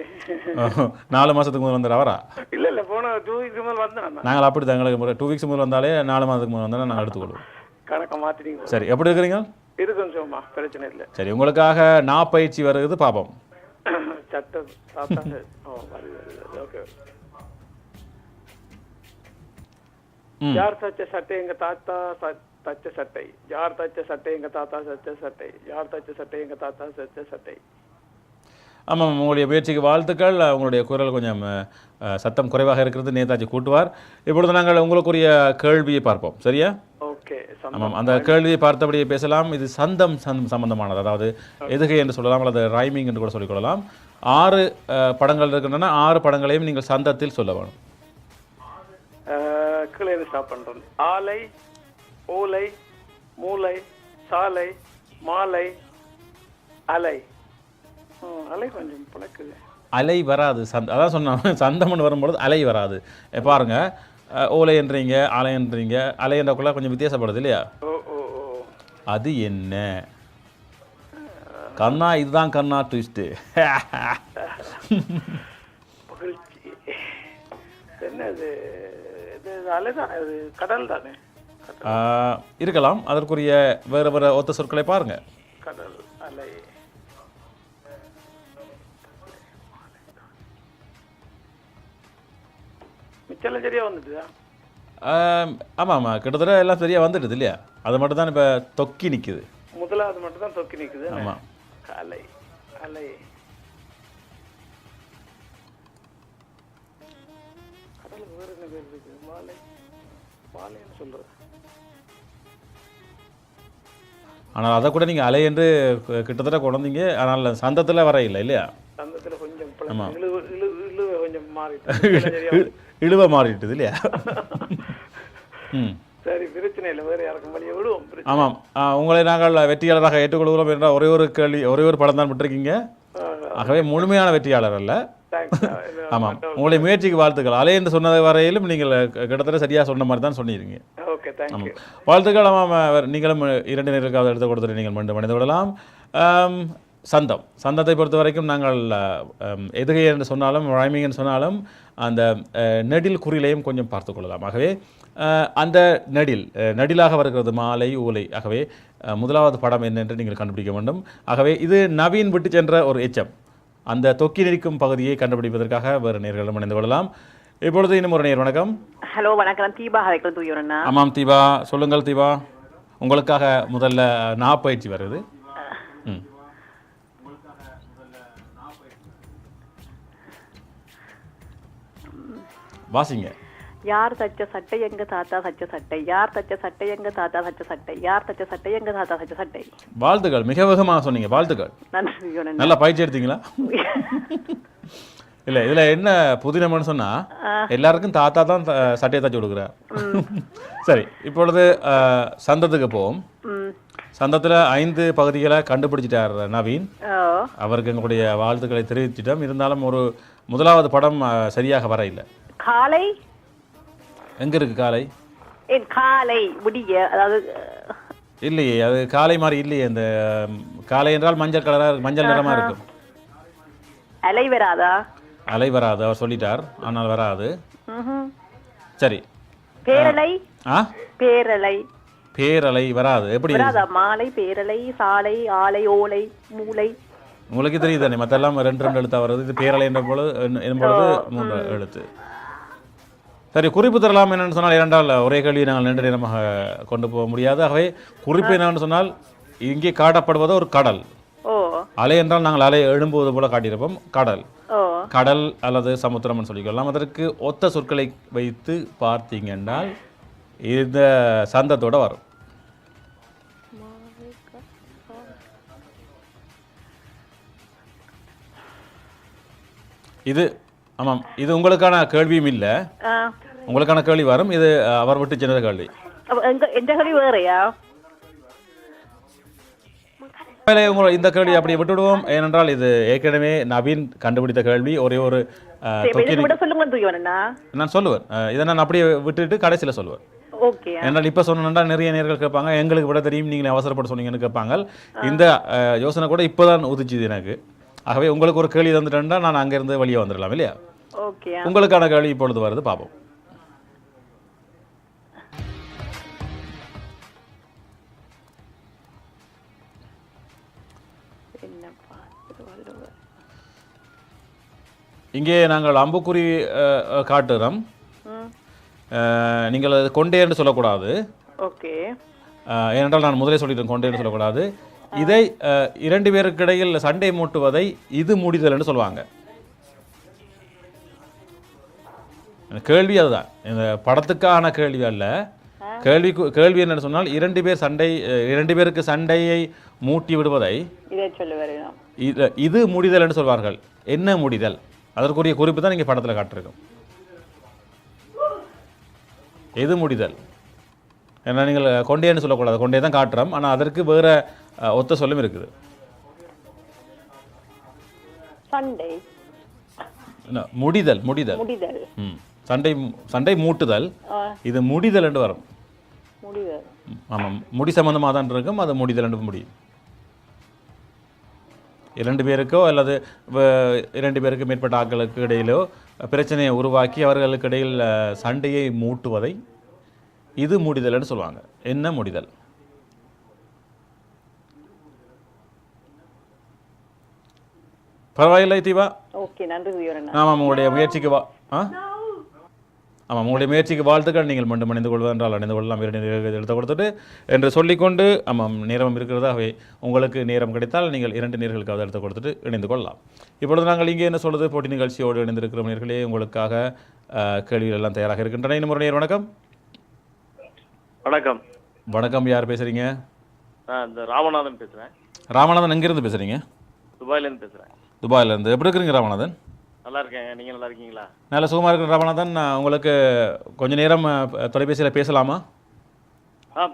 4 மாதத்துக்கு முதல் வந்தார் அவரா? இல்ல போன 2 வீக்ஸ் முதல் வந்தேன். நாங்கள் அப்படி தான், எங்களுக்கு 2 வீக்ஸ் முதல் வந்தாலே 4 மாதத்துக்கு முதல் வந்தாலும் நாங்கள் எடுத்துக்கொள்வோம். கணக்கை மாற்றிட்டீங்க. சரி, எப்படி இருக்கிறீங்க? இருக்கும் சும்மா, பிரச்சனை இல்லை. சரி, உங்களுக்காக பயிற்சி வருகிறது, பாப்போம். சட்டம் ஓகே. யார் தச்ச சட்டை எங்க தாத்தா தச்ச சட்டை, யார் தச்ச சட்டை எங்க தாத்தா தச்ச சட்டை, யார் தச்ச சட்டை எங்க தாத்தா தச்ச சட்டை. ஆமாம், உங்களுடைய முயற்சிக்கு வாழ்த்துக்கள். உங்களுடைய குரல் கொஞ்சம் சத்தம் குறைவாக இருக்கிறது, நேதாஜி கூட்டுவார். இப்பொழுது நாங்கள் உங்களுக்குரிய கேள்வியை பார்ப்போம், சரியா? ஓகே. ஆமாம், அந்த கேள்வியை பார்த்தபடியே பேசலாம். இது சந்தம் சம்பந்தமானது, அதாவது எதுகை என்று சொல்லலாம் அல்லது ரைமிங் என்று கூட சொல்லிக்கொள்ளலாம். 6 படங்கள் இருக்கின்றன. 6 படங்களையும் நீங்கள் சந்தத்தில் சொல்ல வேணும். கீழே ஸ்டாப் பண்றேன். ஆலை, ஓலை, மூளை, சாலை, மாலை, அலை. அலை கொஞ்சம் பிளக்குது. அலை வராது. அதான் சொன்னேன், சந்தம்னு வரும்பொழுது அலை வராது. பாருங்க, ஓலைன்றீங்க, அலைன்றீங்க, அலைன்றக்குள்ள கொஞ்சம் வித்தியாசப்படுது இல்லையா? அது என்ன கண்ணா? இதுதான் கண்ணா ட்விஸ்ட்டு. என்ன இது? அலை தானே, இது கடல் தானே? இருக்கலாம். அதற்குரிய வேறு வேறு ஒத்த சொற்களை பாருங்க. கடல், அலை. மிச்சம் சரியா வந்துட்டுதா? ஆமாம் ஆமாம், கிட்டத்தட்ட எல்லாம் சரியாக வந்துடுது இல்லையா? அது மட்டும் தான் இப்போ தொக்கி நிற்குது. முதலாவது மட்டும் தான் தொக்கி நிற்குது. ஆமாம். அலை, அலை. கடலுக்கு வேறு என்ன பேர் இருக்கு? மாலை, மாலைன்னு சொல்றது. ஆனால் அதை கூட நீங்கள் அலை என்று கிட்டத்தட்ட கொண்டீங்க. ஆனால் சந்தத்தில் வர இல்லை இல்லையா? சந்தத்தில் கொஞ்சம் ஆமாம், இழுவ கொஞ்சம் மாறிட்டு இழுவ மாறிட்டுது இல்லையா? ம், சரி, பிரச்சனை இல்லை. வேறு யாருக்கும் வழியை விடுவோம். ஆமாம். உங்களை நாங்கள் வெற்றியாளராக ஏற்றுக்கொள்கிறோம் என்றால் ஒரே ஒரு கேள்வி, ஒரே ஒரு படம் தான் விட்டுருக்கீங்க. ஆகவே முழுமையான வெற்றியாளர் அல்ல. ஆமாம், உங்களுடைய முயற்சிக்கு வாழ்த்துக்கள். அலை என்று சொன்னது வரையிலும் நீங்கள் கிட்டத்தட்ட சரியாக சொன்ன மாதிரி தான் சொன்னீங்க. Okay, thank you. வாழ்த்துக்கள். ஆமாம், நீங்களும் 2 நேர்களுக்காக எடுத்து கொடுத்துட்டு நீங்கள் மீண்டும் மனித விடலாம். சந்தத்தை பொறுத்த வரைக்கும் நாங்கள் எதுகை என்று சொன்னாலும் ரைமிங் என்று சொன்னாலும் அந்த நெடில் குறிலையும் கொஞ்சம் பார்த்துக்கொள்ளலாம். ஆகவே அந்த நெடிலாக வருகிறது மாலை, ஊலை. ஆகவே முதலாவது படம் என்னென்று நீங்கள் கண்டுபிடிக்க வேண்டும். ஆகவே இது நவீன் விட்டு சென்ற ஒரு எச்சம். அந்த தொக்கி நிற்கும் பகுதியை கண்டுபிடிப்பதற்காக வேறு நேர்களும் இணைந்து கொள்ளலாம். இப்பொழுது இன்னும் ஒரு நேர். வணக்கம். ஹலோ, வணக்கம். தீபா ஹைக்கல் தூயோண்ணா. ஆமாம் தீபா, சொல்லுங்கள் தீபா. உங்களுக்காக முதல்ல பயிற்சி வருது. வாசிங்க. யார் தச்ச சட்டை எங்க தாத்தா தச்ச சட்டை, யார் தச்ச சட்டை எங்க தாத்தா தச்ச சட்டை, யார் தச்ச சட்டை எங்க தாத்தா தச்ச சட்டை. வாழ்த்துக்கள், மிக வேகமாக சொன்னீங்க. வாழ்த்துக்கள். நன்றி. நல்லா பயிற்சி எடுத்தீங்களா? இல்லை, இதில் என்ன புதினம்னு சொன்னால் எல்லாருக்கும் தாத்தா தான் சட்டையை தச்சு கொடுக்குறார். சரி, இப்பொழுது சந்தத்துக்கு போவோம். சந்தத்தில் 5 பகுதிகளை கண்டுபிடிச்சிட்டார் நவீன். அவருக்கு எங்களுடைய வாழ்த்துக்களை தெரிவிச்சிட்டோம். இருந்தாலும் ஒரு முதலாவது படம் சரியாக வர இல்லை. காலை எங்கே இருக்கு காலை? என் காலை முடிய, அதாவது இல்லையே, அது காலை மாதிரி இல்லையே. அந்த காலை என்றால் மஞ்சள் கலராக, மஞ்சள் நிறமாக இருக்கும். அலை வராதா? அலை வராது, அவர் சொல்லிட்டார். ஆனால் வராது. சரி, பேரலை. பேரலை, பேரலை வராது. எப்படி வராதா? மாலை, பேரலை, சாலை, ஆலை, ஓலை, மூளை. உங்களுக்கு தெரியுது தானே, மற்றெல்லாம் 2 எழுத்தாக வருது. இது பேரலை என்ற பொழுது 3 எழுத்து. சரி, குறிப்பு தரலாம். என்னென்னு சொன்னால், இரண்டால் ஒரே கேள்வி நாங்கள் 2 நேரமாக கொண்டு போக முடியாது. ஆகவே குறிப்பு என்னென்னு சொன்னால், இங்கே காட்டப்படுவது ஒரு கடல். அலை என்றால் நாங்கள் அலை எழும்புவது போல காட்டியிருப்போம். கடல், கடல் அல்லது சமுத்திரம்னு சொல்லிக்கொள்ளலாம். அதற்கு ஒத்த சொற்களை வைத்து பார்த்தீங்கன்னால் இந்த சந்தத்தோட வரும். இது ஆமாம், இது உங்களுக்கான கேள்வியும் இல்லை. உங்களுக்கான கேள்வி வரும். இது அவர் விட்டு சென்ற கேள்வி. இந்த கேள்வி அப்படி விட்டுடுவோம். ஏனென்றால் இது ஏற்கனவே நவீன் கண்டுபிடித்த கேள்வி. ஒரே ஒரு நான் சொல்லுவேன். இதை நான் அப்படியே விட்டுட்டு கடைசியில் சொல்லுவேன். என்னால் இப்போ சொன்னா நிறைய நேர்கள் கேட்பாங்க, எங்களுக்கு விட தெரியும், நீங்கள் அவசரப்பட்டு சொன்னீங்கன்னு கேட்பாங்க. இந்த யோசனை கூட இப்போதான் உதிச்சுது எனக்கு. ஆகவே உங்களுக்கு ஒரு கேள்வி தந்துட்டேன்னா நான் அங்கேருந்து வெளியே வந்துடலாம் இல்லையா? உங்களுக்கான கேள்வி இப்பொழுது வருது, பார்ப்போம். இங்கே நாங்கள் அம்புக்குறி காட்டுறோம். நீங்கள் அது கொண்டே என்று சொல்லக்கூடாது. ஏனென்றால் நான் முதலே சொல்லிட்டேன், கொண்டே என்று சொல்லக்கூடாது. இதை 2 பேருக்கு இடையில் சண்டை மூட்டுவதை இது முடிதல் என்று சொல்லுவாங்க. கேள்வி அதுதான், இந்த படத்துக்கான கேள்வி அல்ல. கேள்வி என்னன்னு சொன்னால் 2 பேருக்கு சண்டையை மூட்டி விடுவதை இது முடிதல் என்று சொல்வார்கள். என்ன முடிதல்? அதற்குரிய குறிப்பு தான் இங்கே படத்தில் காட்டிருக்கோம். எது முடிதல்? ஏன்னா நீங்கள் கொண்டேன்னு சொல்லக்கூடாது, கொண்டே தான் காட்டுறோம். ஆனால் அதற்கு வேறு ஒத்த சொல்லும் இருக்குது. சண்டை என்ன, முடிதல் முடிதல் முடிதல் ம் சண்டை சண்டை மூட்டுதல், இது முடிதல் என்று வரும். முடிதல் ஆமாம், முடி சம்பந்தமாக தான் இருக்கும், அது முடிதல் என்று முடியும். 2 பேருக்கோ அல்லது 2 பேருக்கு மேற்பட்ட ஆட்களுக்கு இடையிலோ பிரச்சனையை உருவாக்கி அவர்களுக்கு இடையில் சண்டையை மூட்டுவதை இது முடிதல் என்று சொல்லுவாங்க. என்ன முடிதல்? பரவாயில்லை தீபா. ஓகே, நன்றி விவரணா. ஆமாம், உங்களுடைய முயற்சிக்கு ஆமாம், உங்களுடைய முயற்சிக்கு வாழ்த்துக்கள். நீங்கள் மீண்டும் அணிந்து கொள்வதென்றால் அணிந்து கொள்ளலாம். 2 நேரங்கள் எடுத்து கொடுத்துட்டு என்று சொல்லிக்கொண்டு, ஆமாம் நேரம் இருக்கிறதாகவே உங்களுக்கு நேரம் கிடைத்தால் நீங்கள் 2 நேர்களுக்காக எடுத்து கொடுத்துட்டு இணைந்து கொள்ளலாம். இப்பொழுது நாங்கள் இங்கே என்ன சொல்வது, போட்டி நிகழ்ச்சியோடு இணைந்திருக்கிற நேர்களே, உங்களுக்காக கேள்விகள் எல்லாம் தயாராக இருக்கின்றன. இன்னும் ஒரு நேர் வணக்கம். வணக்கம். வணக்கம், யார் பேசுகிறீங்க? நான் இந்த ராமநாதன் பேசுகிறேன். ராமநாதன் எங்கேருந்து பேசுகிறீங்க? துபாயிலேருந்து பேசுகிறேன். துபாயிலேருந்து. எப்படி இருக்கிறீங்க ராமநாதன்? நல்லா இருக்கேன், நீங்கள் நல்லா இருக்கீங்களா? நல்ல சுகமாக இருக்கிற ராமநாதன். உங்களுக்கு கொஞ்சம் நேரம் தொலைபேசியில் பேசலாமா?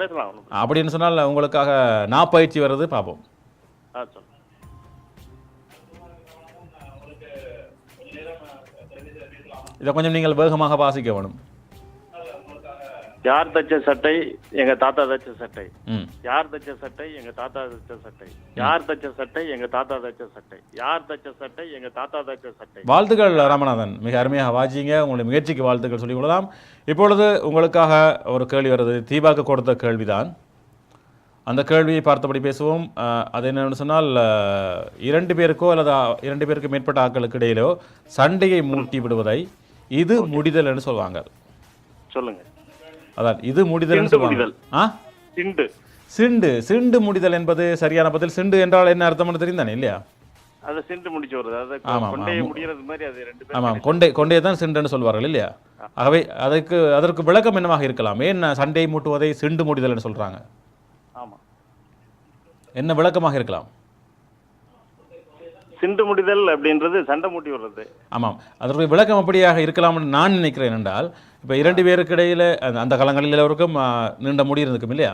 பேசலாம். அப்படின்னு சொன்னால் உங்களுக்காக நான் பயிற்சி வர்றது பார்ப்போம். சொல். இதை கொஞ்சம் நீங்கள் வேகமாக வாசிக்க வேணும். யார் தச்ச சட்டை எங்க தாத்தா தச்ச சட்டை, ம் யார் தச்ச சட்டை எங்க தாத்தா தச்ச சட்டை, யார் தச்ச சட்டை எங்க தாத்தா தச்ச சட்டை, யார் தச்ச சட்டை எங்க தாத்தா தச்ச சட்டை. வாழ்த்துக்கள் ராமநாதன், மிக அருமையாக வாசிங்க. உங்களுடைய முயற்சிக்கு வாழ்த்துக்கள் சொல்லிக் கொள்ளலாம். இப்பொழுது உங்களுக்காக ஒரு கேள்வி வருது. தீபாக்கு கொடுத்த கேள்விதான். அந்த கேள்வியை பார்த்தபடி பேசுவோம். அது என்னென்னு சொன்னால், 2 பேருக்கோ அல்லது 2 பேருக்கு மேற்பட்ட ஆட்களுக்கு இடையிலோ சண்டையை மூட்டி விடுவதை இது முடிதல் என்று சொல்லுவாங்க. சொல்லுங்க. அதான் இது முடிதல் என்று சொல்லுவாங்க. சிண்டு. சிண்டு. சிண்டு முடிதல் என்பது சரியான பதில். சிண்டு என்றால் என்ன அர்த்தம்னு தெரியும் தானே இல்லையா? அது சிண்டு முடிச்சு வருது. அது கொண்டையை முடிகிறது மாதிரி அது 2 பேர். ஆமாம், கொண்டே தான் சிண்டுன்னு சொல்வார்கள் இல்லையா? ஆகவே அதற்கு விளக்கம் என்னவாக இருக்கலாம்? ஏன் சண்டையை மூட்டுவதை சிண்டு முடிதல் என்று சொல்றாங்க? ஆமாம், என்ன விளக்கமாக இருக்கலாம்? சிண்டு முடிதல் அப்படின்றது சண்டை மூட்டி வர்றது. ஆமாம், அதற்கு விளக்கம் அப்படியாக இருக்கலாம்னு நான் நினைக்கிறேன். என்றால் இப்போ 2 பேருக்கு இடையில அந்த காலங்களில் எல்லோருக்கும் நீண்ட முடி இருந்துக்கும் இல்லையா?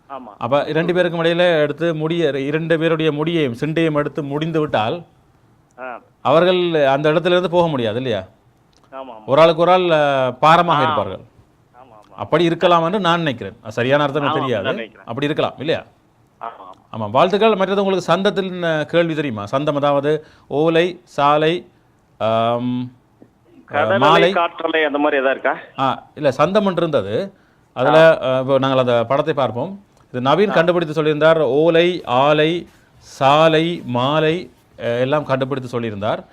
ஆமாம். அப்போ 2 பேருக்கும் இடையில எடுத்து 2 பேருடைய முடியையும் சிண்டையும் எடுத்து முடிந்து விட்டால் அவர்கள் அந்த இடத்துல இருந்து போக முடியாது இல்லையா? ஒரு ஆளுக்கு ஒரு ஆள் பாரமாக இருப்பார்கள். அப்படி இருக்கலாம் என்று நான் நினைக்கிறேன். சரியான அர்த்தம் தெரியாது, அப்படி இருக்கலாம் இல்லையா? ஆமாம், வாழ்த்துக்கள். மற்றது உங்களுக்கு சந்தத்தின் கேள்வி தெரியுமா? சந்தம் அதாவது ஓலை, சாலை, மாலை, காற்றலை அந்த மாதிரி எதாவது இருக்கா? இல்லை, சந்தம் இருந்தது. அதில் இப்போ நாங்கள் அந்த படத்தை பார்ப்போம். இது நவீன் கண்டுபிடித்து சொல்லியிருந்தார். ஓலை, ஆலை, சாலை, மாலை எல்லாம் கண்டுபிடித்து சொல்லியிருந்தார்.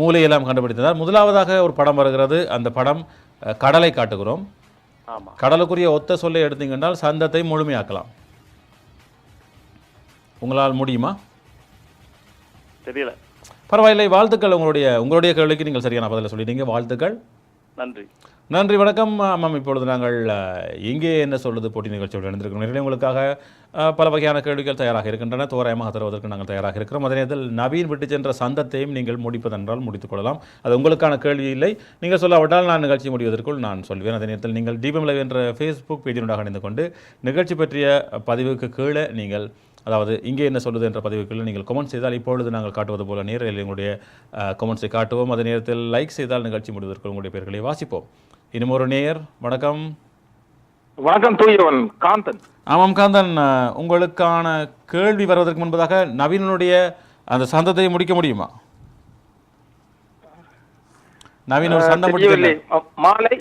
மூலை எல்லாம் கண்டுபிடித்தார். முதலாவதாக ஒரு படம் வருகிறது. அந்த படம் கடலை காட்டுகிறோம். கடலுக்குரிய ஒத்த சொல்லை எடுத்தீங்கன்னா சந்தத்தை முழுமையாக்கலாம். உங்களால் முடியுமா? தெரியல. பரவாயில்லை, வாழ்த்துக்கள். உங்களுடைய கேள்விக்கு நீங்கள் சரியான பதிலை சொல்லிட்டீங்க. வாழ்த்துக்கள். நன்றி. நன்றி, வணக்கம். ஆமாம், இப்பொழுது நாங்கள் இங்கே என்ன சொல்லுது போட்டி நிகழ்ச்சியோடு இணைந்திருக்கிறோம். உங்களுக்காக பல வகையான கேள்விகள் தயாராக இருக்கின்றன. தோராயமாக தருவதற்கு நாங்கள் தயாராக இருக்கிறோம். அதே நேரத்தில் நவீன் விட்டு சென்ற சந்தத்தையும் நீங்கள் முடிப்பதென்றால் முடித்துக் கொள்ளலாம். அது உங்களுக்கான கேள்வி இல்லை. நீங்கள் சொல்லாவிட்டால் நான் நிகழ்ச்சி முடிவதற்குள் நான் சொல்வேன். அதே நேரத்தில் நீங்கள் டிபிஎம் லைவ் என்ற ஃபேஸ்புக் பேஜினூடாக இணைந்து கொண்டு நிகழ்ச்சி பற்றிய பதிவுக்கு கீழே நீங்கள், அதாவது இங்கே என்ன சொல்லுது என்ற பதிவுகளில் நீங்கள் கமெண்ட் செய்தால், இப்பொழுது நாங்கள் காட்டுவது போல நேரில் எங்களுடைய கமெண்ட்ஸை காட்டுவோம். அதே நேரத்தில் லைக் செய்தால் நிகழ்ச்சி முடிவதற்கு உங்களுடைய பெயர்களை வாசிப்போம். இன்னும் ஒரு நேயர். வணக்கம். வணக்கம், தூயவன் காந்தன். ஆமாம் காந்தன், உங்களுக்கான கேள்வி வருவதற்கு முன்பதாக நவீனுடைய அந்த சந்தத்தை முடிக்க முடியுமா? நவீன் ஒரு சந்தம் முடிக்கவில்லை. மாலை.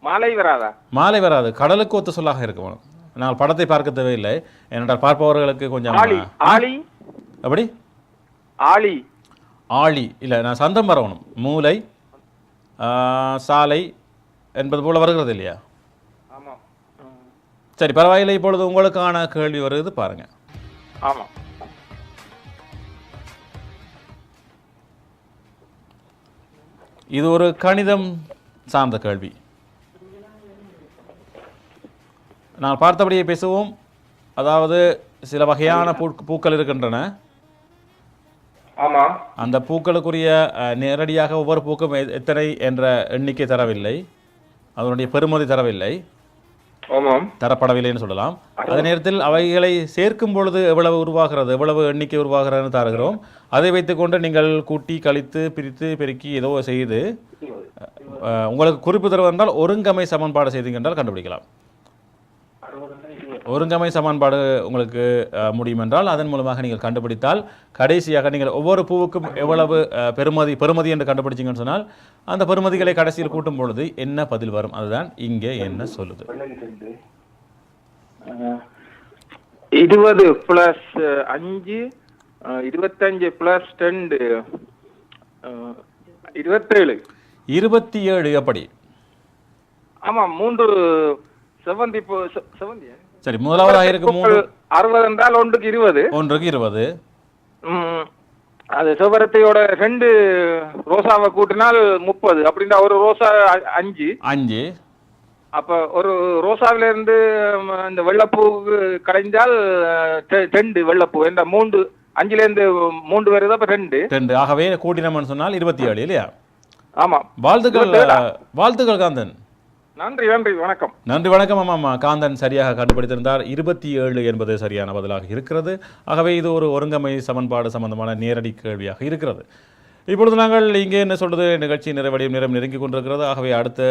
மாலை வராதா? மாலை வராது. கடலுக்கு ஒத்த சொல்லாக இருக்கும். நாங்கள் படத்தை பார்க்க தேவையில்லை. ஏனென்றால் பார்ப்பவர்களுக்கு கொஞ்சம் ஆளி. அப்படி ஆளி ஆளி இல்லை, நான் சந்தம் வரணும். மூலை, சாலை என்பது போல வருகிறது இல்லையா? சரி, பரவாயில்லை. இப்பொழுது உங்களுக்கான கேள்வி வருது, பாருங்க. ஆமாம். இது ஒரு கணிதம் சார்ந்த கேள்வி. நான் பார்த்தபடியே பேசுவோம். அதாவது சில வகையான பூக்கள் இருக்கின்றன. அந்த பூக்களுக்குரிய நேரடியாக ஒவ்வொரு பூக்கும் எத்தனை என்ற எண்ணிக்கை தரவில்லை, அதனுடைய பெறுமதி தரவில்லை. ஆமாம். தரப்படவில்லைன்னு சொல்லலாம். அதே நேரத்தில் அவைகளை சேர்க்கும் பொழுது எவ்வளவு உருவாகிறது, எவ்வளவு எண்ணிக்கை உருவாகிறதுன்னு தருகிறோம். அதை வைத்துக்கொண்டு நீங்கள் கூட்டி கழித்து பிரித்து பெருக்கி ஏதோ செய்து உங்களுக்கு குறிப்பு தருவதென்றால் ஒருங்கமை சமன்பாடு செய்தீங்க என்றால் கண்டுபிடிக்கலாம். ஒருங்கமை சமன்பாடு உங்களுக்கு முடியும் என்றால் அதன் மூலமாக நீங்கள் கண்டுபிடித்தால் கடைசியாக நீங்கள் ஒவ்வொரு பூவுக்கும் எவ்வளவு பெறுமதி என்று கண்டுபிடிச்சிங்கன்னு சொன்னால் அந்த பெறுமதிகளை கடைசியில் கூட்டும் பொழுது என்ன பதில் வரும், அதுதான் இங்கே என்ன சொல்லுது. 20 + 5 25 + 2 27. 27 எப்படி? ஆமாம், 3 செவந்தி. சரி, முதலாவதாக இருக்கும் 60 என்றால் 1க்கு 20. 1க்கு 20. அது செவரத்தையோட 2 ரோசாவை கூட்டினால் 30. அப்படின்னா ஒரு ரோசா 5. அப்ப ஒரு ரோசாவில இருந்து இந்த வெள்ளப்பூவுக்கு கடைஞ்சால் 2 வெள்ளப்பூ என்ற 3 5ல இருந்து 3 வருது. அப்ப 2. ஆகவே கூட்டினோம்னு சொன்னால் 27 இல்லையா? ஆமா. வாழ்த்துக்கள் காந்தன். நன்றி, வணக்கம். நன்றி, வணக்கம். ஆமாம், காந்தன் சரியாக கண்டுபிடித்திருந்தார். 27 என்பது சரியான பதிலாக இருக்கிறது. ஆகவே இது ஒரு ஒருங்கமை சமன்பாடு சம்பந்தமான நேரடி கேள்வியாக இருக்கிறது. இப்பொழுது நாங்கள் இங்கே என்ன சொல்றது, நிகழ்ச்சி நிறைவடையும் நேரம் நெருங்கி கொண்டிருக்கிறது. ஆகவே அடுத்த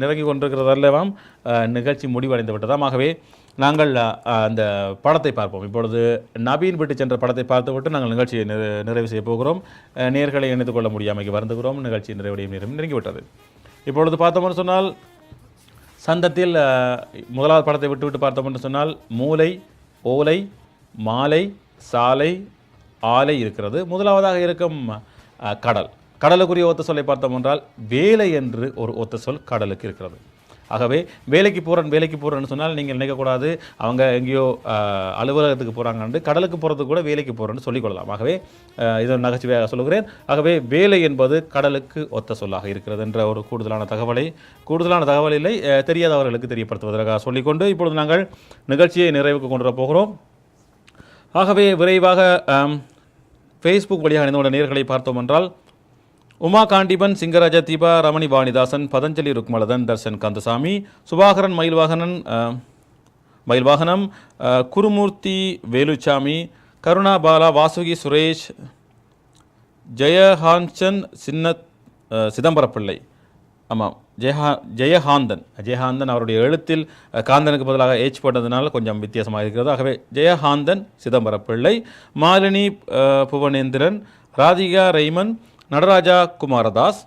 நெருங்கி கொண்டிருக்கிறது அல்லவாம், நிகழ்ச்சி முடிவடைந்து விட்டதாம். ஆகவே நாங்கள் அந்த படத்தை பார்ப்போம். இப்பொழுது நவீன் விட்டு சென்ற படத்தை பார்த்துவிட்டு நாங்கள் நிகழ்ச்சியை நிறைவு செய்ய போகிறோம். நேர்களை இணைத்துக் கொள்ள முடியாமைக்கு வருந்துகிறோம். நிகழ்ச்சி நிறைவடையும் நேரம் நெருங்கிவிட்டது. இப்பொழுது பார்த்தோம்னு சொன்னால் சந்தத்தில் முதலாவது படத்தை விட்டுவிட்டு பார்த்தோம் என்று சொன்னால் மூலை, ஓலை, மாலை, சாலை, ஆலை இருக்கிறது. முதலாவதாக இருக்கும் கடல். கடலுக்குரிய ஒத்த சொல்லை பார்த்தோம் என்றால் வேலை என்று ஒரு ஒத்த சொல் கடலுக்கு இருக்கிறது. ஆகவே வேலைக்கு போகிறேன்னு சொன்னால் நீங்கள் நினைக்கக்கூடாது அவங்க எங்கேயோ அலுவலகத்துக்கு போகிறாங்கன்னு, கடலுக்கு போகிறதுக்கு கூட வேலைக்கு போகிறேன்னு சொல்லிக்கொள்ளலாம். ஆகவே இதை நகைச்சுவையாக சொல்லுகிறேன். ஆகவே வேலை என்பது கடலுக்கு ஒத்த சொல்லாக இருக்கிறது என்ற ஒரு கூடுதலான தகவல் இல்லை, தெரியாதவர்களுக்கு தெரியப்படுத்துவதற்காக சொல்லிக்கொண்டு இப்பொழுது நாங்கள் நிகழ்ச்சியை நிறைவுக்கு கொண்டு வர போகிறோம். ஆகவே விரைவாக ஃபேஸ்புக் வழியாக இணைந்த நேர்களை பார்த்தோம் என்றால் உமா காண்டிபன், சிங்கராஜ தீபா, ரமணி வாணிதாசன், பதஞ்சலி ருக்மலதன், தர்சன் கந்தசாமி, சுபாகரன் மயில்வாகனம், குருமூர்த்தி வேலுச்சாமி, கருணா பாலா, வாசுகி சுரேஷ், ஜெயஹான்சன், சிதம்பரப்பிள்ளை, ஆமாம் ஜெயஹாந்தன் அவருடைய எழுத்தில் காந்தனுக்கு பதிலாக ஏச் போட்டதுனால கொஞ்சம் வித்தியாசமாக இருக்கிறது. ஆகவே ஜெயஹாந்தன், சிதம்பரப்பிள்ளை, மாலினி புவனேந்திரன், ராதிகா ரெய்மன், நடராஜா குமாரதாஸ்,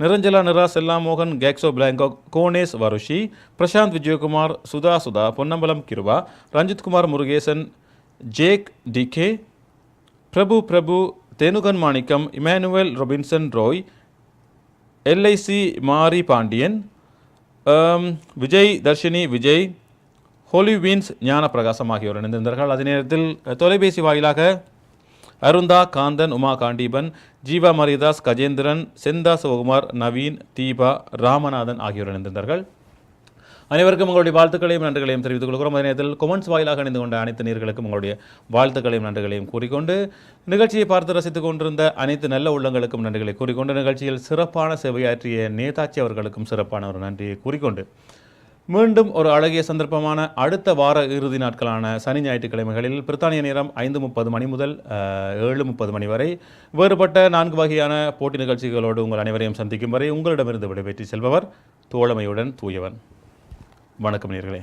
நிரஞ்சலா நிரா, செல்லா மோகன், கேக்ஸோ பிளாங்கோ, கோனேஸ் வருஷி, பிரசாந்த் விஜயகுமார், சுதா, பொன்னம்பலம் கிருபா, ரஞ்சித்குமார் முருகேசன், ஜேக் டிகே, Prabhu, Thenugan Manickam, Emmanuel Robinson Roy, LIC Mari Pandian, Vijay Dharshini Vijay, Holi வீன்ஸ் ஞான பிரகாசம் ஆகியோர் இணைந்திருந்தார்கள். அதே நேரத்தில் தொலைபேசி வாயிலாக அருந்தா, காந்தன், உமா காண்டீபன், ஜீவா மரிதாஸ், கஜேந்திரன், செந்தா சிவகுமார், நவீன், தீபா, ராமநாதன் ஆகியோர் இணைந்திருந்தார்கள். அனைவருக்கும் உங்களுடைய வாழ்த்துக்களையும் நன்றிகளையும் தெரிவித்துக் கொள்கிறோம். அதே நேரத்தில் கொமெண்ட்ஸ் வாயிலாக இணைந்து கொண்ட அனைத்து நேயர்களுக்கும் உங்களுடைய வாழ்த்துக்களையும் நன்றிகளையும் கூறிக்கொண்டு நிகழ்ச்சியை பார்த்து ரசித்துக் கொண்டிருந்த அனைத்து நல்ல உள்ளங்களுக்கும் நன்றிகளை கூறிக்கொண்டு நிகழ்ச்சியில் சிறப்பான சேவையாற்றிய நேதாச்சி அவர்களுக்கும் சிறப்பான ஒரு நன்றியை கூறிக்கொண்டு மீண்டும் ஒரு அழகிய சந்தர்ப்பமான அடுத்த வார இறுதி நாட்களான சனி ஞாயிற்றுக்கிழமைகளில் பிரித்தானிய நேரம் 5:30 மணி முதல் 7:30 மணி வரை வேறுபட்ட 4 வகையான போட்டி நிகழ்ச்சிகளோடு உங்கள் அனைவரையும் சந்திக்கும் வரை உங்களிடமிருந்து விடைபெற்று செல்பவர் தோழமையுடன் தூயவன். வணக்கம் நேயர்களே.